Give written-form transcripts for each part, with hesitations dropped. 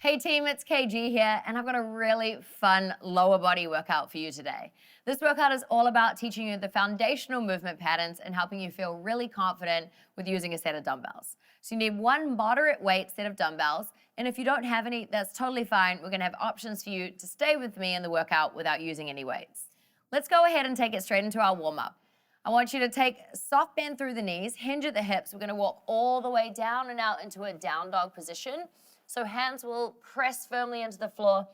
Hey team, it's KG here, and I've got a really fun lower body workout for you today. This workout is all about teaching you the foundational movement patterns and helping you feel really confident with using a set of dumbbells. So you need one moderate weight set of dumbbells, and if you don't have any, that's totally fine. We're gonna have options for you to stay with me in the workout without using any weights. Let's go ahead and take it straight into our warm up. I want you to take a soft bend through the knees, hinge at the hips. We're gonna walk all the way down and out into a down dog position. So hands will press firmly into the floor.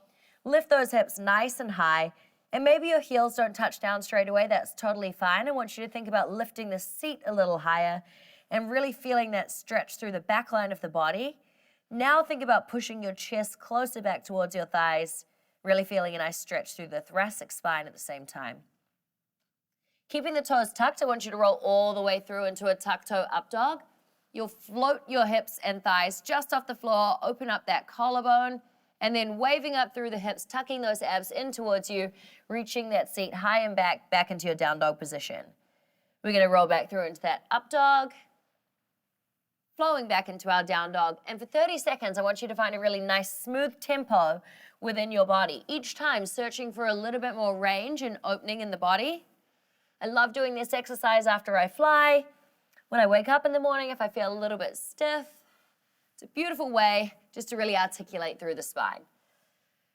Lift those hips nice and high. And maybe your heels don't touch down straight away. That's totally fine. I want you to think about lifting the seat a little higher and really feeling that stretch through the back line of the body. Now think about pushing your chest closer back towards your thighs, really feeling a nice stretch through the thoracic spine at the same time. Keeping the toes tucked, I want you to roll all the way through into a tuck toe up dog. You'll float your hips and thighs just off the floor, open up that collarbone, and then waving up through the hips, tucking those abs in towards you, reaching that seat high and back into your down dog position. We're gonna roll back through into that up dog, flowing back into our down dog. And for 30 seconds, I want you to find a really nice smooth tempo within your body. Each time searching for a little bit more range and opening in the body. I love doing this exercise after I fly. When I wake up in the morning, if I feel a little bit stiff, it's a beautiful way just to really articulate through the spine.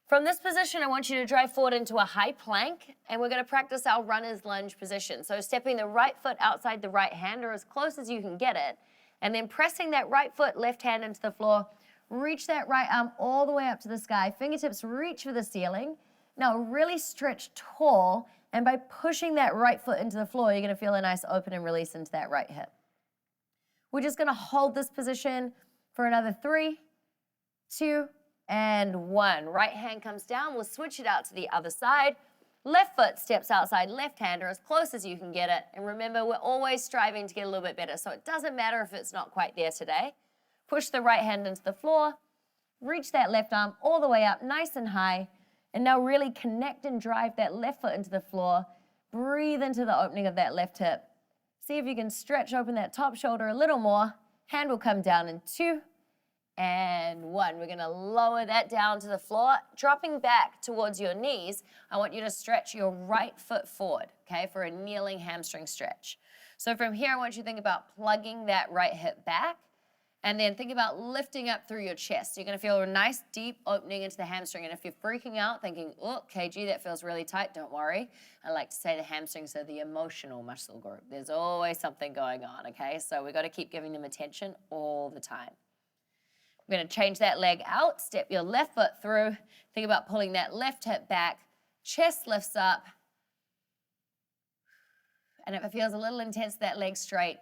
From this position, I want you to drive forward into a high plank, and we're gonna practice our runner's lunge position. So stepping the right foot outside the right hand or as close as you can get it, and then pressing that right foot, left hand into the floor, reach that right arm all the way up to the sky, fingertips reach for the ceiling. Now really stretch tall, and by pushing that right foot into the floor, you're gonna feel a nice open and release into that right hip. We're just gonna hold this position for another 3, 2, and 1. Right hand comes down, we'll switch it out to the other side. Left foot steps outside left hand or as close as you can get it. And remember, we're always striving to get a little bit better, so it doesn't matter if it's not quite there today. Push the right hand into the floor, reach that left arm all the way up nice and high, and now really connect and drive that left foot into the floor. Breathe into the opening of that left hip. See if you can stretch open that top shoulder a little more. Hand will come down in 2 and 1. We're gonna lower that down to the floor. Dropping back towards your knees, I want you to stretch your right foot forward, okay, for a kneeling hamstring stretch. So from here, I want you to think about plugging that right hip back, and then think about lifting up through your chest. You're gonna feel a nice deep opening into the hamstring. And if you're freaking out, thinking, oh, KG, that feels really tight, don't worry. I like to say the hamstrings are the emotional muscle group. There's always something going on, okay? So we gotta keep giving them attention all the time. We're gonna change that leg out, step your left foot through. Think about pulling that left hip back, chest lifts up. And if it feels a little intense, that leg straight,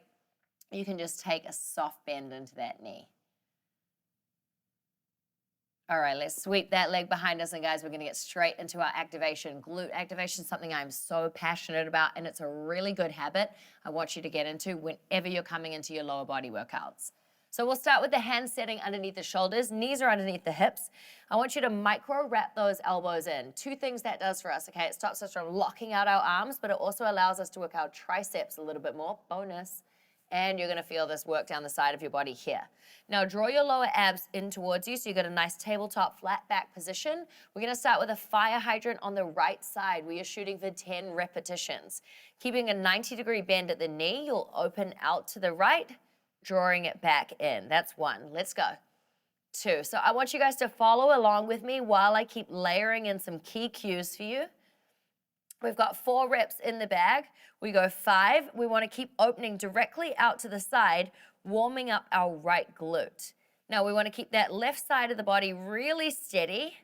you can just take a soft bend into that knee. All right, let's sweep that leg behind us, and guys, we're gonna get straight into our activation. Glute activation is something I'm so passionate about, and it's a really good habit I want you to get into whenever you're coming into your lower body workouts. So we'll start with the hands setting underneath the shoulders, knees are underneath the hips. I want you to micro wrap those elbows in. 2 things that does for us, okay? It stops us from locking out our arms, but it also allows us to work our triceps a little bit more, bonus. And you're gonna feel this work down the side of your body here. Now draw your lower abs in towards you so you get a nice tabletop flat back position. We're gonna start with a fire hydrant on the right side where you're shooting for 10 repetitions. Keeping a 90-degree bend at the knee, you'll open out to the right, drawing it back in. That's 1, let's go. 2, so I want you guys to follow along with me while I keep layering in some key cues for you. We've got 4 reps in the bag. We go 5. We want to keep opening directly out to the side, warming up our right glute. Now we want to keep that left side of the body really steady.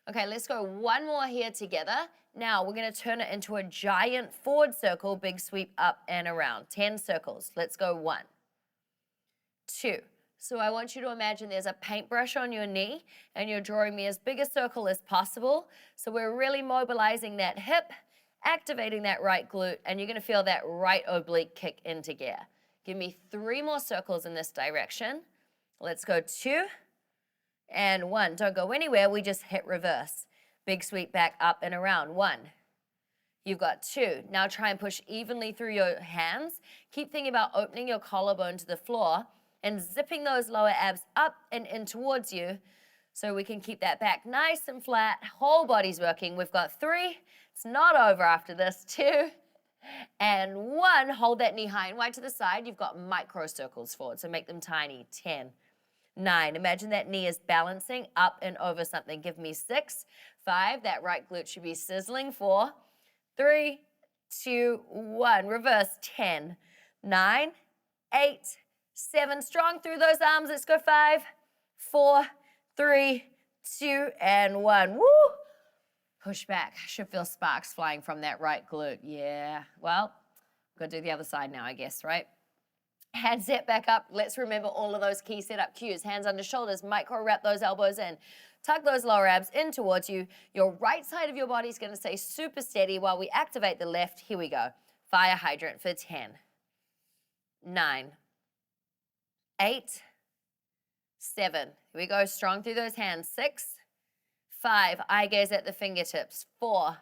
Okay, let's go 1 more here together. Now we're going to turn it into a giant forward circle, big sweep up and around. 10 circles. Let's go 1, 2. So I want you to imagine there's a paintbrush on your knee and you're drawing me as big a circle as possible. So we're really mobilizing that hip, activating that right glute, and you're gonna feel that right oblique kick into gear. Give me 3 more circles in this direction. Let's go 2 and 1. Don't go anywhere, we just hit reverse. Big sweep back up and around. 1. You've got 2. Now try and push evenly through your hands. Keep thinking about opening your collarbone to the floor and zipping those lower abs up and in towards you So we can keep that back nice and flat. Whole body's working. We've got 3. It's not over after this. 2 and 1. Hold that knee high and wide to the side. You've got micro circles forward, so make them tiny. 10, 9. Imagine that knee is balancing up and over something. Give me 6, 5. That right glute should be sizzling. 4, 3, 2, 1. Reverse. 10, 9, 8, 7. Strong through those arms. Let's go. 5, 4, 3, 2, and 1. Woo! Push back. Should feel sparks flying from that right glute. Yeah. Well, go do the other side now, I guess, right? Hands set back up. Let's remember all of those key setup cues. Hands under shoulders. Micro wrap those elbows in. Tuck those lower abs in towards you. Your right side of your body is going to stay super steady while we activate the left. Here we go. Fire hydrant for 10, 9, 8, 7. Here we go. Strong through those hands. 6, 5. Eye gaze at the fingertips. 4,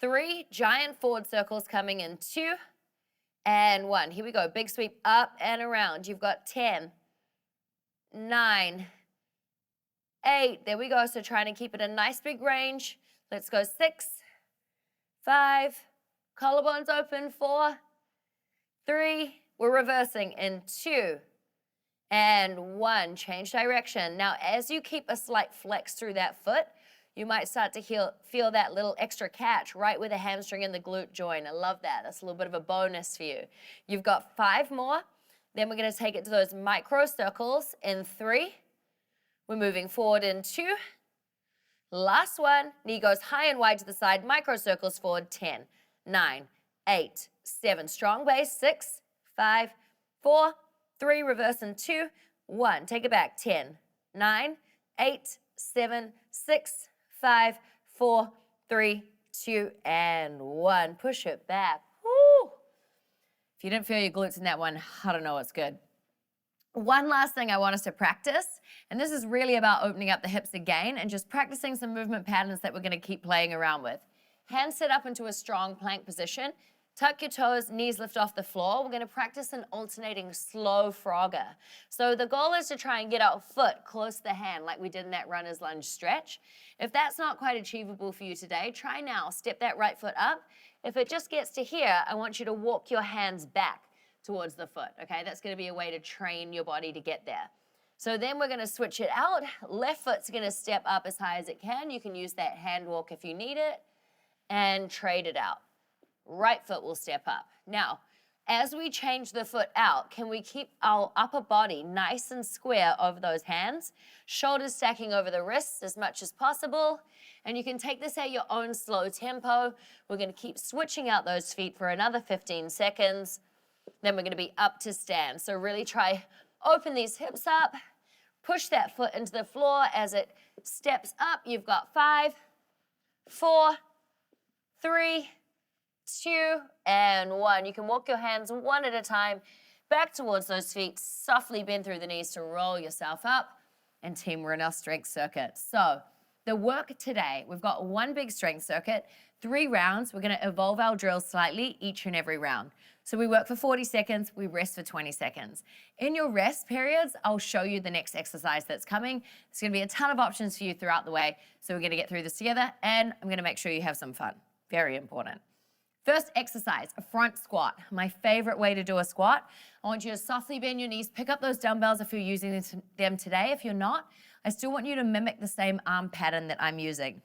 3. Giant forward circles coming in. 2, and 1. Here we go. Big sweep up and around. You've got 10, 9, 8. There we go. So trying to keep it a nice big range. Let's go. 6, 5. Collarbones open. 4, 3. We're reversing in 2, and 1. Change direction. Now, as you keep a slight flex through that foot, you might start to feel that little extra catch right where the hamstring and the glute join. I love that. That's a little bit of a bonus for you. You've got 5 more. Then we're going to take it to those micro circles in 3. We're moving forward in 2. Last one. Knee goes high and wide to the side. Micro circles forward. 10, 9, 8, 7. Strong base. 6, 5, 4, 3. Reverse in 2, 1. Take it back. 10, 9, 8, 7, 6, 5, 4, 3, 2, and 1. Push it back. Woo! If you didn't feel your glutes in that one, I don't know what's good. One last thing I want us to practice, and this is really about opening up the hips again and just practicing some movement patterns that we're going to keep playing around with. Hands sit up into a strong plank position. Tuck your toes, knees lift off the floor. We're going to practice an alternating slow frogger. So the goal is to try and get our foot close to the hand like we did in that runner's lunge stretch. If that's not quite achievable for you today, try now. Step that right foot up. If it just gets to here, I want you to walk your hands back towards the foot, okay? That's going to be a way to train your body to get there. So then we're going to switch it out. Left foot's going to step up as high as it can. You can use that hand walk if you need it, and trade it out. Right foot will step up. Now, as we change the foot out, can we keep our upper body nice and square over those hands? Shoulders stacking over the wrists as much as possible. And you can take this at your own slow tempo. We're going to keep switching out those feet for another 15 seconds. Then we're going to be up to stand. So really try, open these hips up, push that foot into the floor as it steps up. You've got 5, 4, 3, 2, and 1. You can walk your hands one at a time back towards those feet. Softly bend through the knees to roll yourself up. And team, we're in our strength circuit. So the work today, we've got one big strength circuit, 3 rounds. We're going to evolve our drills slightly each and every round. So we work for 40 seconds, we rest for 20 seconds. In your rest periods, I'll show you the next exercise that's coming. There's going to be a ton of options for you throughout the way. So we're going to get through this together, and I'm going to make sure you have some fun. Very important. First exercise, a front squat. My favorite way to do a squat. I want you to softly bend your knees, pick up those dumbbells if you're using them today. If you're not, I still want you to mimic the same arm pattern that I'm using.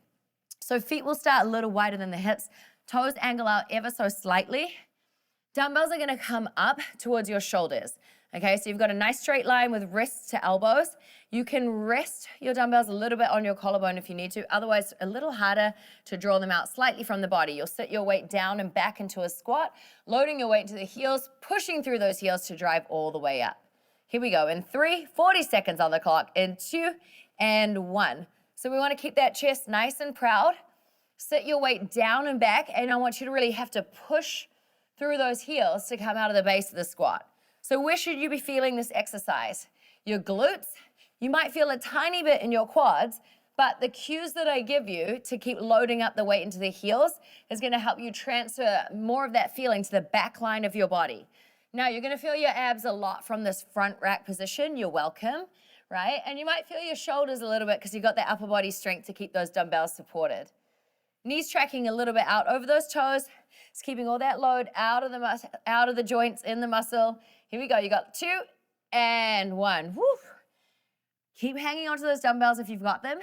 So feet will start a little wider than the hips. Toes angle out ever so slightly. Dumbbells are going to come up towards your shoulders. Okay, so you've got a nice straight line with wrists to elbows. You can rest your dumbbells a little bit on your collarbone if you need to. Otherwise, a little harder to draw them out slightly from the body. You'll sit your weight down and back into a squat, loading your weight into the heels, pushing through those heels to drive all the way up. Here we go. In 3, 40 seconds on the clock. In 2, and 1. So we want to keep that chest nice and proud. Sit your weight down and back, and I want you to really have to push through those heels to come out of the base of the squat. So where should you be feeling this exercise? Your glutes. You might feel a tiny bit in your quads, but the cues that I give you to keep loading up the weight into the heels is going to help you transfer more of that feeling to the back line of your body. Now, you're going to feel your abs a lot from this front rack position. You're welcome. right? And you might feel your shoulders a little bit because you've got that upper body strength to keep those dumbbells supported. Knees tracking a little bit out over those toes. It's keeping all that load out of the joints in the muscle. Here we go. You got 2 and 1. Woo. Keep hanging onto those dumbbells if you've got them.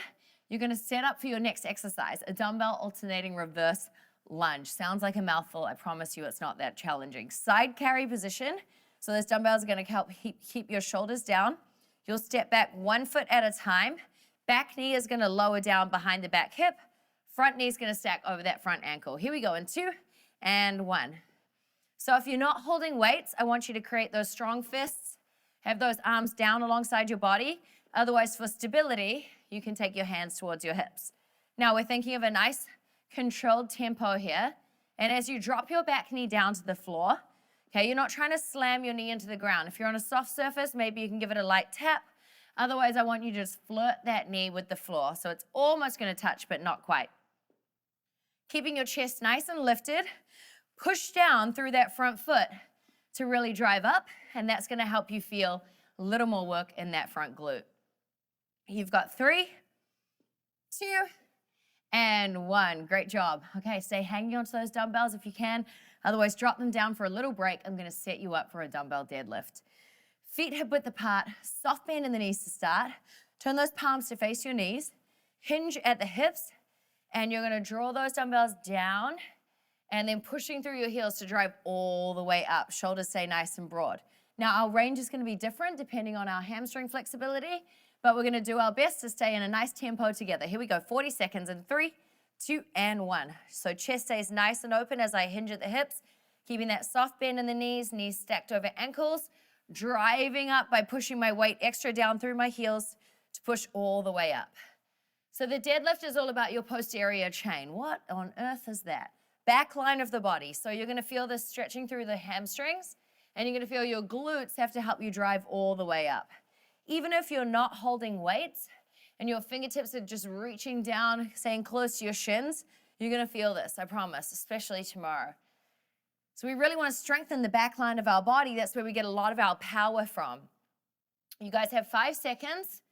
You're going to set up for your next exercise, a dumbbell alternating reverse lunge. Sounds like a mouthful. I promise you it's not that challenging. Side carry position. So those dumbbells are going to help keep your shoulders down. You'll step back 1 foot at a time. Back knee is going to lower down behind the back hip. Front knee is going to stack over that front ankle. Here we go in 2 and 1. So if you're not holding weights, I want you to create those strong fists. Have those arms down alongside your body. Otherwise, for stability, you can take your hands towards your hips. Now we're thinking of a nice controlled tempo here. And as you drop your back knee down to the floor, okay, you're not trying to slam your knee into the ground. If you're on a soft surface, maybe you can give it a light tap. Otherwise, I want you to just flirt that knee with the floor. So it's almost going to touch, but not quite. Keeping your chest nice and lifted. Push down through that front foot to really drive up, and that's going to help you feel a little more work in that front glute. You've got 3, 2, and 1. Great job. Okay, stay hanging onto those dumbbells if you can. Otherwise, drop them down for a little break. I'm going to set you up for a dumbbell deadlift. Feet hip width apart, soft bend in the knees to start. Turn those palms to face your knees. Hinge at the hips, and you're going to draw those dumbbells down and then pushing through your heels to drive all the way up. Shoulders stay nice and broad. Now, our range is going to be different depending on our hamstring flexibility, but we're going to do our best to stay in a nice tempo together. Here we go, 40 seconds in 3, 2, and 1. So chest stays nice and open as I hinge at the hips, keeping that soft bend in the knees stacked over ankles, driving up by pushing my weight extra down through my heels to push all the way up. So the deadlift is all about your posterior chain. What on earth is that? Back line of the body. So you're going to feel this stretching through the hamstrings, and you're going to feel your glutes have to help you drive all the way up. Even if you're not holding weights and your fingertips are just reaching down, staying close to your shins, you're going to feel this, I promise, especially tomorrow. So we really want to strengthen the back line of our body. That's where we get a lot of our power from. You guys have 5 seconds.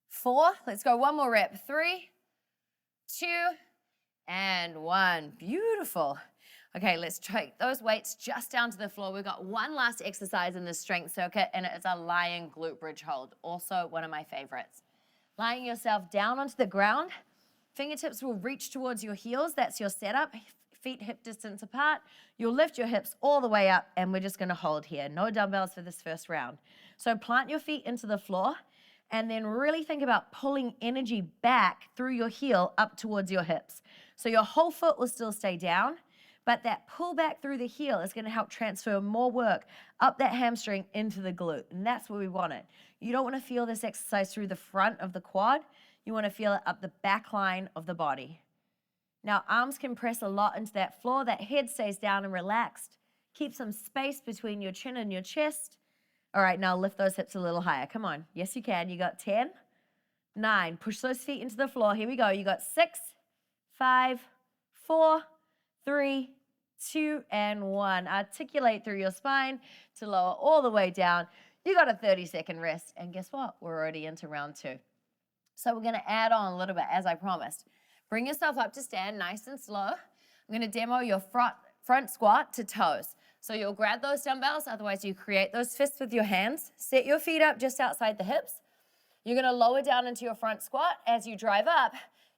4, let's go one more rep. 3, 2, and 1. Beautiful. Okay, let's take those weights just down to the floor. We've got one last exercise in the strength circuit, and it's a lying glute bridge hold. Also one of my favorites. Lying yourself down onto the ground. Fingertips will reach towards your heels. That's your setup. Feet hip distance apart. You'll lift your hips all the way up, and we're just going to hold here. No dumbbells for this first round. So plant your feet into the floor, and then really think about pulling energy back through your heel up towards your hips. So your whole foot will still stay down, but that pull back through the heel is going to help transfer more work up that hamstring into the glute, and that's where we want it. You don't want to feel this exercise through the front of the quad. You want to feel it up the back line of the body. Now, arms can press a lot into that floor. That head stays down and relaxed. Keep some space between your chin and your chest. All right, now lift those hips a little higher. Come on. Yes, you can. You got 10, 9. Push those feet into the floor. Here we go. You got 6, 5, 4, 3, 2, and 1. Articulate through your spine to lower all the way down. You got a 30-second rest. And guess what? We're already into round 2. So we're going to add on a little bit, as I promised. Bring yourself up to stand nice and slow. I'm going to demo your front squat to toes. So you'll grab those dumbbells, otherwise you create those fists with your hands. Set your feet up just outside the hips. You're going to lower down into your front squat. As you drive up,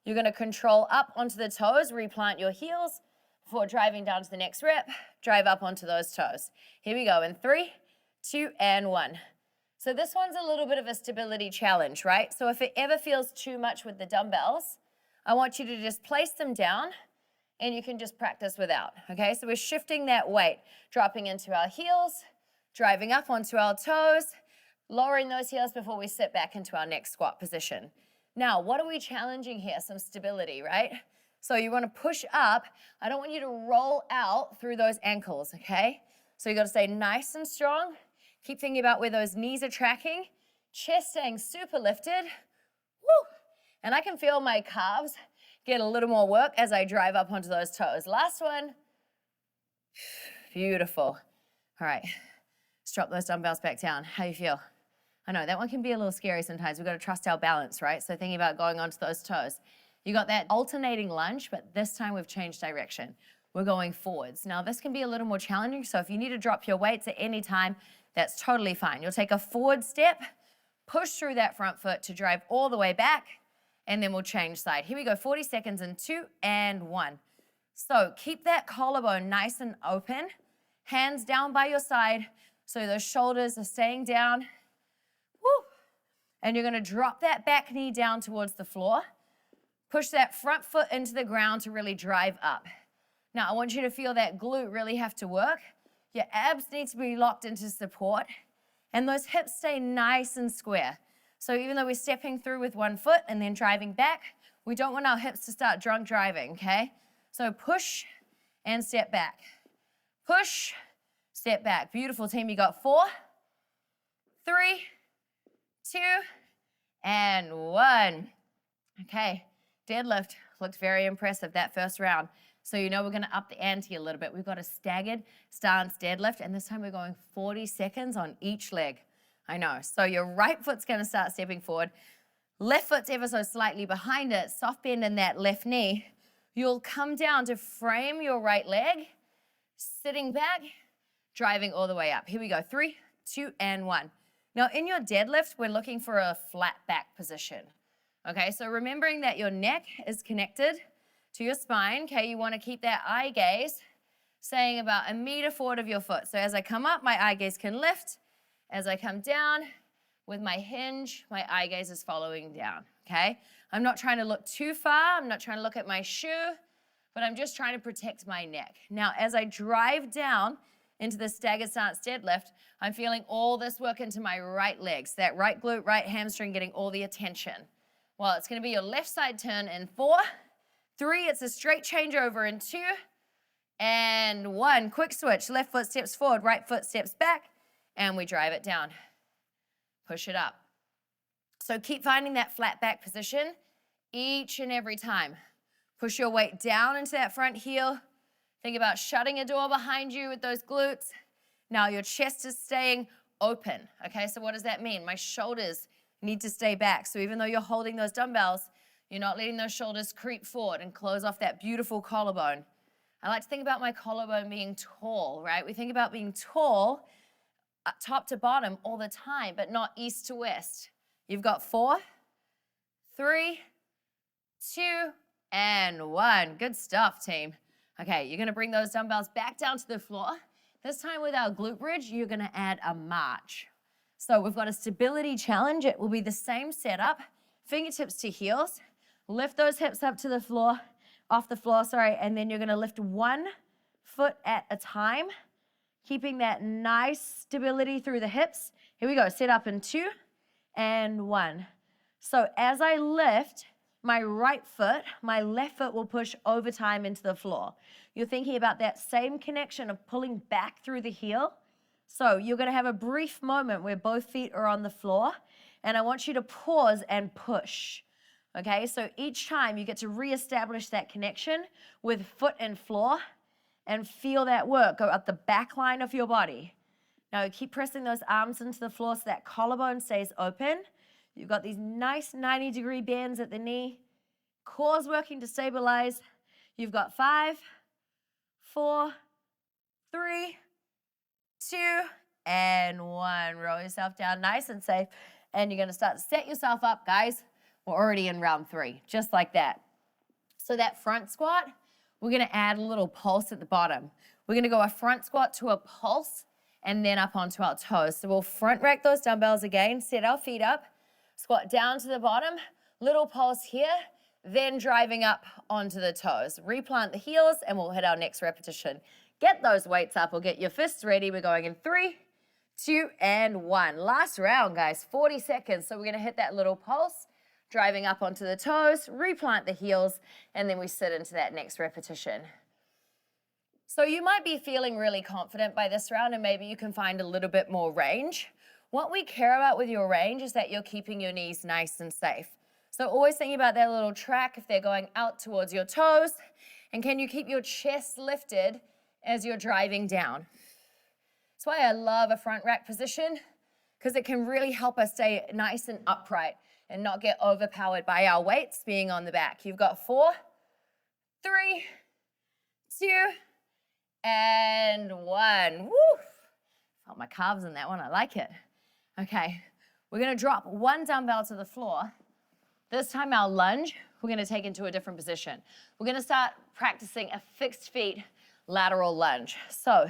you're going to control up onto the toes, replant your heels before driving down to the next rep. Drive up onto those toes. Here we go in 3, 2, and 1. So this one's a little bit of a stability challenge, right? So if it ever feels too much with the dumbbells, I want you to just place them down, and you can just practice without, okay? So we're shifting that weight, dropping into our heels, driving up onto our toes, lowering those heels before we sit back into our next squat position. Now, what are we challenging here? Some stability, right? So you want to push up. I don't want you to roll out through those ankles, okay? So you got to stay nice and strong. Keep thinking about where those knees are tracking. Chest staying super lifted. Woo! And I can feel my calves get a little more work as I drive up onto those toes. Last one. Beautiful. All right. Let's drop those dumbbells back down. How you feel? I know that one can be a little scary sometimes. We've got to trust our balance, right? So thinking about going onto those toes. You got that alternating lunge, but this time we've changed direction. We're going forwards. Now this can be a little more challenging, so if you need to drop your weights at any time, that's totally fine. You'll take a forward step, push through that front foot to drive all the way back, and then we'll change side. Here we go, 40 seconds in 2 and 1. So keep that collarbone nice and open, hands down by your side, so those shoulders are staying down. Woo. And you're gonna drop that back knee down towards the floor. Push that front foot into the ground to really drive up. Now, I want you to feel that glute really have to work. Your abs need to be locked into support, and those hips stay nice and square. So even though we're stepping through with one foot and then driving back, we don't want our hips to start drunk driving, okay? So push and step back. Push, step back. Beautiful, team. You got 4, 3, 2, and 1. Okay, deadlift looked very impressive that first round. So you know we're gonna up the ante a little bit. We've got a staggered stance deadlift, and this time we're going 40 seconds on each leg. I know, so your right foot's gonna start stepping forward. Left foot's ever so slightly behind it, soft bend in that left knee. You'll come down to frame your right leg, sitting back, driving all the way up. Here we go, 3, 2, and 1. Now in your deadlift, we're looking for a flat back position. Okay, so remembering that your neck is connected to your spine, okay, you wanna keep that eye gaze staying about 1 meter forward of your foot. So as I come up, my eye gaze can lift. As I come down with my hinge, my eye gaze is following down, okay? I'm not trying to look too far, I'm not trying to look at my shoe, but I'm just trying to protect my neck. Now, as I drive down into the staggered stance deadlift, I'm feeling all this work into my right legs, that right glute, right hamstring getting all the attention. Well, it's gonna be your left side turn in 4, 3, it's a straight changeover in 2, and 1. Quick switch, left foot steps forward, right foot steps back, and we drive it down. Push it up. So keep finding that flat back position each and every time. Push your weight down into that front heel. Think about shutting a door behind you with those glutes. Now your chest is staying open, okay? So what does that mean? My shoulders need to stay back. So even though you're holding those dumbbells, you're not letting those shoulders creep forward and close off that beautiful collarbone. I like to think about my collarbone being tall, right? We think about being tall, top to bottom all the time, but not east to west. You've got 4, 3, 2, and 1. Good stuff, team. Okay, you're gonna bring those dumbbells back down to the floor. This time with our glute bridge, you're gonna add a march. So we've got a stability challenge. It will be the same setup, fingertips to heels. Lift those hips up to the floor, off the floor, sorry, and then you're gonna lift 1 foot at a time, keeping that nice stability through the hips. Here we go, sit up in 2 and 1. So as I lift my right foot, my left foot will push over time into the floor. You're thinking about that same connection of pulling back through the heel. So you're gonna have a brief moment where both feet are on the floor, and I want you to pause and push. Okay, so each time you get to reestablish that connection with foot and floor and feel that work go up the back line of your body. Now keep pressing those arms into the floor so that collarbone stays open. You've got these nice 90-degree bends at the knee. Core's working to stabilize. You've got 5, 4, 3, 2, and 1. Roll yourself down nice and safe. And you're gonna start to set yourself up, guys. We're already in round 3, just like that. So that front squat, we're gonna add a little pulse at the bottom. We're gonna go a front squat to a pulse and then up onto our toes. So we'll front rack those dumbbells again, set our feet up, squat down to the bottom, little pulse here, then driving up onto the toes. Replant the heels and we'll hit our next repetition. Get those weights up or get your fists ready. We're going in 3, 2, and 1. Last round, guys, 40 seconds. So we're gonna hit that little pulse, driving up onto the toes, replant the heels, and then we sit into that next repetition. So you might be feeling really confident by this round and maybe you can find a little bit more range. What we care about with your range is that you're keeping your knees nice and safe. So always thinking about that little track if they're going out towards your toes, and can you keep your chest lifted as you're driving down? That's why I love a front rack position. because it can really help us stay nice and upright and not get overpowered by our weights being on the back. You've got 4, 3, 2, and 1. Woo! Felt my calves in that one. I like it. Okay, we're going to drop one dumbbell to the floor. This time our lunge, we're going to take into a different position. We're going to start practicing a fixed feet lateral lunge. So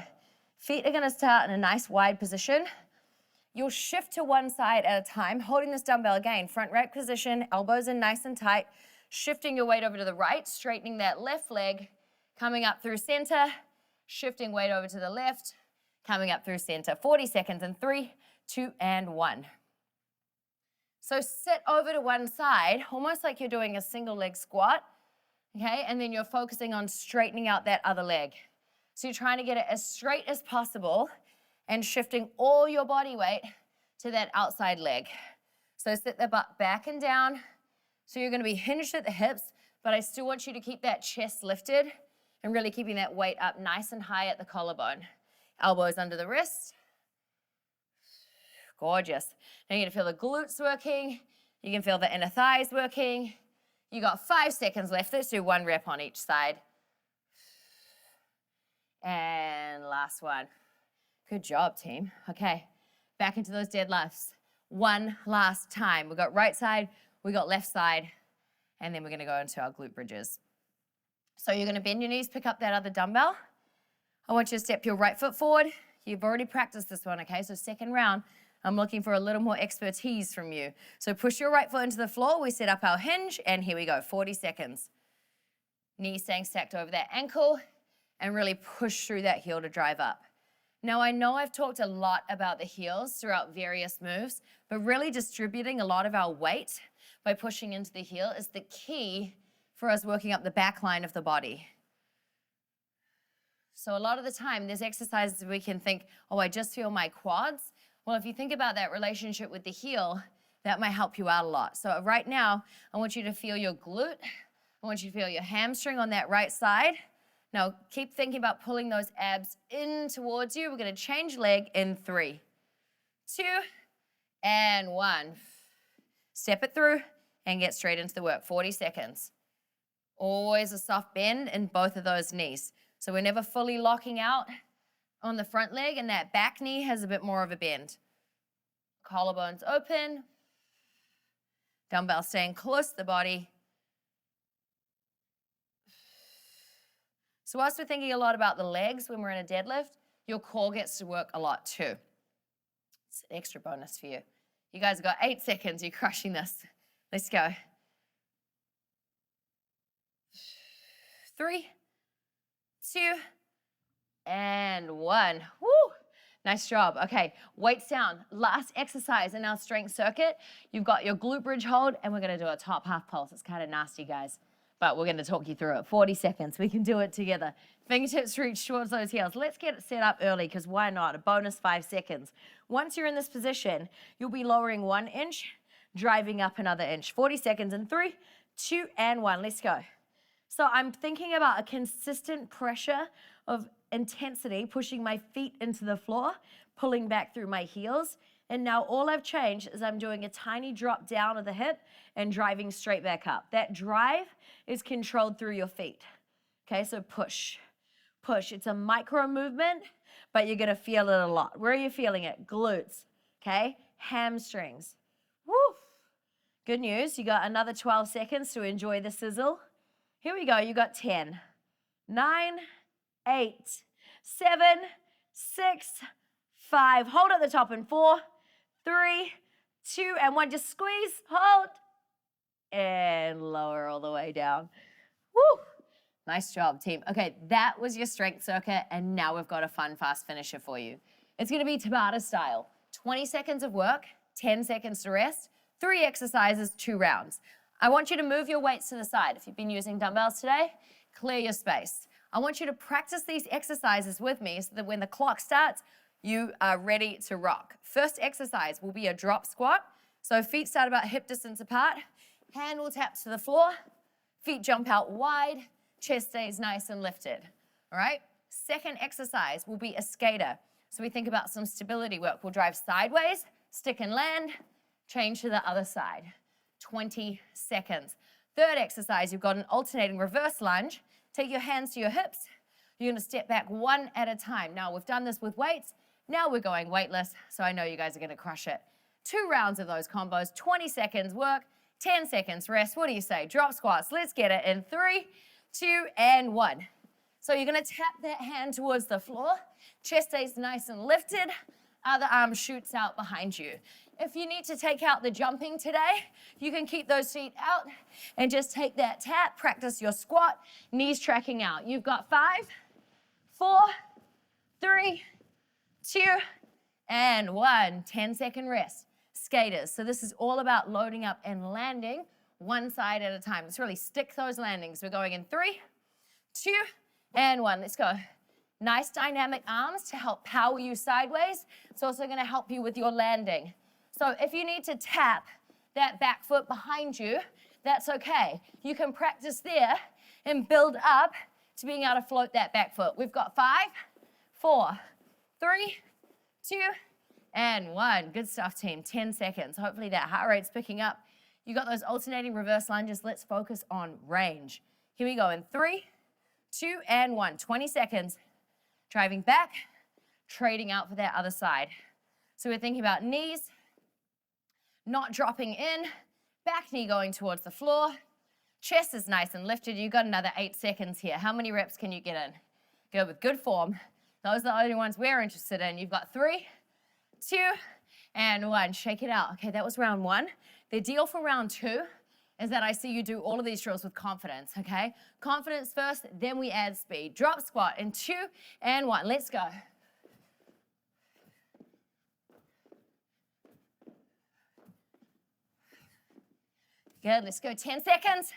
feet are going to start in a nice wide position. You'll shift to one side at a time, holding this dumbbell again, front rack position, elbows in nice and tight, shifting your weight over to the right, straightening that left leg, coming up through center, shifting weight over to the left, coming up through center. 40 seconds in 3, 2, and 1. So sit over to one side, almost like you're doing a single leg squat, okay? And then you're focusing on straightening out that other leg. So you're trying to get it as straight as possible and shifting all your body weight to that outside leg. So sit the butt back and down. So you're gonna be hinged at the hips, but I still want you to keep that chest lifted and really keeping that weight up nice and high at the collarbone. Elbows under the wrist. Gorgeous. Now you're gonna feel the glutes working. You can feel the inner thighs working. You got 5 seconds left. Let's do 1 rep on each side. And last one. Good job, team. Okay, back into those deadlifts. One last time. We got right side, we got left side, and then we're gonna go into our glute bridges. So you're gonna bend your knees, pick up that other dumbbell. I want you to step your right foot forward. You've already practiced this one, okay? So second round, I'm looking for a little more expertise from you. So push your right foot into the floor. We set up our hinge, and here we go, 40 seconds. Knees staying stacked over that ankle, and really push through that heel to drive up. Now, I know I've talked a lot about the heels throughout various moves, but really distributing a lot of our weight by pushing into the heel is the key for us working up the back line of the body. So a lot of the time, there's exercises we can think, oh, I just feel my quads. Well, if you think about that relationship with the heel, that might help you out a lot. So right now, I want you to feel your glute. I want you to feel your hamstring on that right side. Now, keep thinking about pulling those abs in towards you. We're gonna change leg in 3, 2, and 1. Step it through and get straight into the work, 40 seconds. Always a soft bend in both of those knees. So we're never fully locking out on the front leg, and that back knee has a bit more of a bend. Collarbones open. Dumbbell staying close to the body. So whilst we're thinking a lot about the legs when we're in a deadlift, your core gets to work a lot too. It's an extra bonus for you. You guys have got 8 seconds. You're crushing this. Let's go. 3, 2, and 1. Woo! Nice job. Okay, weights down. Last exercise in our strength circuit. You've got your glute bridge hold, and we're gonna do a top half pulse. It's kind of nasty, guys, but we're gonna talk you through it. 40 seconds. We can do it together. Fingertips reach towards those heels. Let's get it set up early, because why not? A bonus 5 seconds. Once you're in this position, you'll be lowering 1 inch, driving up another inch. 40 seconds in 3, 2, and 1. Let's go. So I'm thinking about a consistent pressure of intensity, pushing my feet into the floor, pulling back through my heels. And now all I've changed is I'm doing a tiny drop down of the hip and driving straight back up. That drive is controlled through your feet. Okay, so push, push. It's a micro movement, but you're gonna feel it a lot. Where are you feeling it? Glutes, okay? Hamstrings. Woo! Good news, you got another 12 seconds to enjoy the sizzle. Here we go, you got 10, 9, 8, 7, 6, 5. Hold at the top in 4, 3, 2, and 1. Just squeeze, hold, and lower all the way down. Woo! Nice job, team. Okay, that was your strength circuit, and now we've got a fun, fast finisher for you. It's gonna be Tabata style. 20 seconds of work, 10 seconds to rest, 3 exercises, 2 rounds. I want you to move your weights to the side. If you've been using dumbbells today, clear your space. I want you to practice these exercises with me so that when the clock starts, you are ready to rock. First exercise will be a drop squat. So feet start about hip distance apart, hand will tap to the floor, feet jump out wide, chest stays nice and lifted, all right? Second exercise will be a skater. So we think about some stability work. We'll drive sideways, stick and land, change to the other side. 20 seconds. Third exercise, you've got an alternating reverse lunge. Take your hands to your hips. You're gonna step back one at a time. Now, we've done this with weights. Now we're going weightless, so I know you guys are gonna crush it. 2 rounds of those combos, 20 seconds work, 10 seconds rest. What do you say? Drop squats. Let's get it in 3, 2, and 1. So you're gonna tap that hand towards the floor. Chest stays nice and lifted. Other arm shoots out behind you. If you need to take out the jumping today, you can keep those feet out and just take that tap. Practice your squat, knees tracking out. You've got 5, 4, 3, 2, and 1. 10-second rest. Skaters. So this is all about loading up and landing one side at a time. Let's really stick those landings. We're going in 3, 2, and 1. Let's go. Nice dynamic arms to help power you sideways. It's also going to help you with your landing. So if you need to tap that back foot behind you, that's okay. You can practice there and build up to being able to float that back foot. We've got 5, 4, 3, 2, and 1. Good stuff, team. 10 seconds. Hopefully that heart rate's picking up. You got those alternating reverse lunges. Let's focus on range. Here we go in 3, 2, and 1. 20 seconds. Driving back, trading out for that other side. So we're thinking about knees, not dropping in, back knee going towards the floor, chest is nice and lifted. You've got another 8 seconds here. How many reps can you get in? Go with good form. Those are the only ones we're interested in. You've got 3, 2, and 1. Shake it out. Okay, that was round 1. The deal for round 2 is that I see you do all of these drills with confidence, okay? Confidence first, then we add speed. Drop squat in 2 and 1. Let's go. Good, let's go 10 seconds.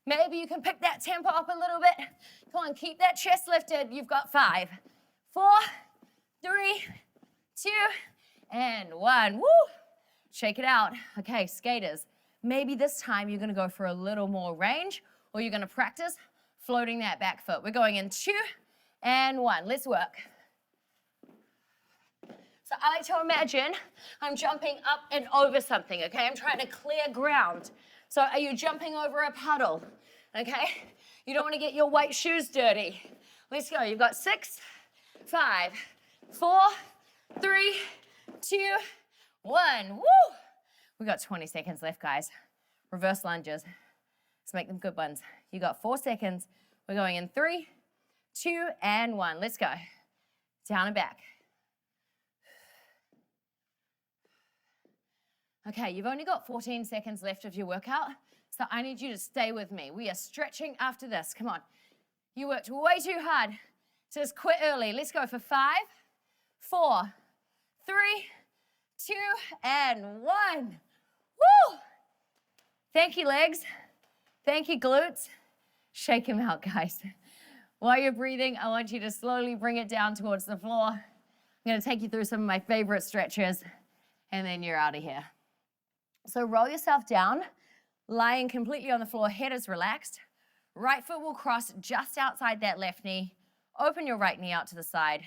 Maybe you can pick that tempo up a little bit. Come on, keep that chest lifted. You've got 5, 4, 3, 2, and 1. Woo! Shake it out. Okay, skaters. Maybe this time you're gonna go for a little more range, or you're gonna practice floating that back foot. We're going in 2 and 1. Let's work. So I like to imagine I'm jumping up and over something, okay? I'm trying to clear ground. So are you jumping over a puddle, okay? You don't want to get your white shoes dirty. Let's go. You've got 6, 5, 4, 3, 2, 1. Woo! We got 20 seconds left, guys. Reverse lunges. Let's make them good ones. You got 4 seconds. We're going in 3, 2, and 1. Let's go. Down and back. Okay, you've only got 14 seconds left of your workout, so I need you to stay with me. We are stretching after this. Come on. You worked way too hard. So just quit early. Let's go for 5, 4, 3, 2, and 1. Woo! Thank you, legs. Thank you, glutes. Shake them out, guys. While you're breathing, I want you to slowly bring it down towards the floor. I'm gonna take you through some of my favorite stretches, and then you're out of here. So roll yourself down, lying completely on the floor, head is relaxed. Right foot will cross just outside that left knee. Open your right knee out to the side,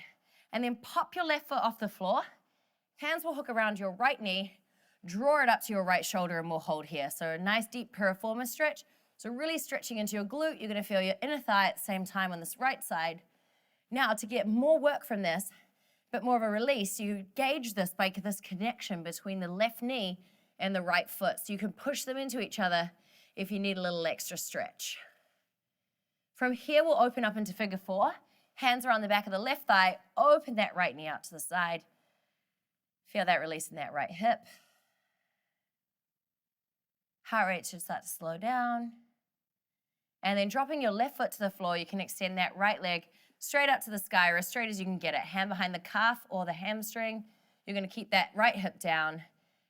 and then pop your left foot off the floor. Hands will hook around your right knee, draw it up to your right shoulder, and we'll hold here. So a nice deep piriformis stretch. So really stretching into your glute. You're gonna feel your inner thigh at the same time on this right side. Now to get more work from this, but more of a release, you gauge this by this connection between the left knee and the right foot. So you can push them into each other if you need a little extra stretch. From here, we'll open up into figure 4. Hands around the back of the left thigh, open that right knee out to the side. Feel that release in that right hip. Heart rate should start to slow down. And then dropping your left foot to the floor, you can extend that right leg straight up to the sky, or as straight as you can get it. Hand behind the calf or the hamstring. You're gonna keep that right hip down,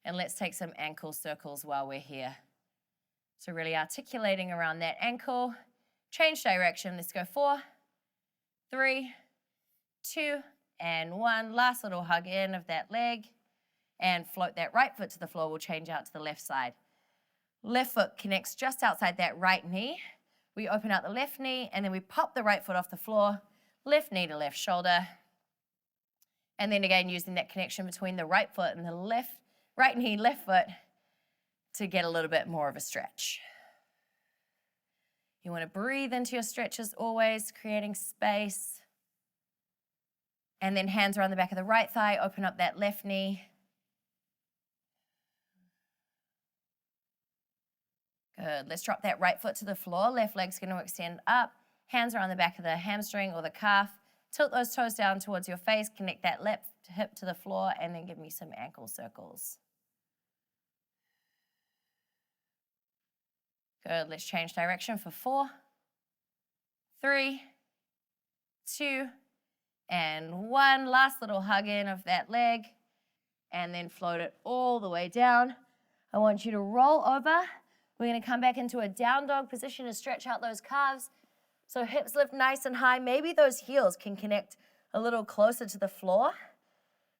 and let's take some ankle circles while we're here. So really articulating around that ankle. Change direction, let's go 4, 3, 2, and 1. Last little hug in of that leg, and float that right foot to the floor. We'll change out to the left side. Left foot connects just outside that right knee. We open out the left knee, and then we pop the right foot off the floor, left knee to left shoulder, And then again, using that connection between the right foot and the right knee, left foot to get a little bit more of a stretch. You want to breathe into your stretches always, creating space. And then hands around the back of the right thigh, open up that left knee. Good. Let's drop that right foot to the floor. Left leg's going to extend up. Hands around the back of the hamstring or the calf. Tilt those toes down towards your face. Connect that left hip to the floor, and then give me some ankle circles. Good. Let's change direction for 4, 3, 2, and 1. Last little hug in of that leg, and then float it all the way down. I want you to roll over. We're going to come back into a down dog position to stretch out those calves. So hips lift nice and high. Maybe those heels can connect a little closer to the floor.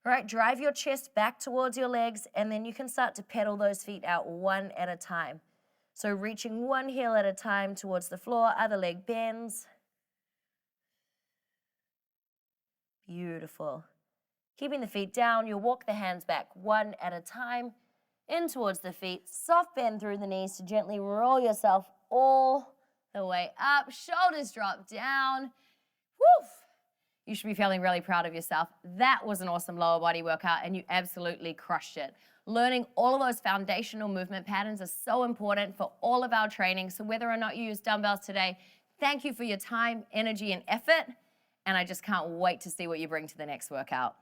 Right, drive your chest back towards your legs, and then you can start to pedal those feet out one at a time. So reaching one heel at a time towards the floor, other leg bends. Beautiful. Keeping the feet down, you'll walk the hands back one at a time, in towards the feet, soft bend through the knees to gently roll yourself all the way up, shoulders drop down. Woof! You should be feeling really proud of yourself. That was an awesome lower body workout, and you absolutely crushed it. Learning all of those foundational movement patterns is so important for all of our training. So whether or not you use dumbbells today, thank you for your time, energy, and effort. And I just can't wait to see what you bring to the next workout.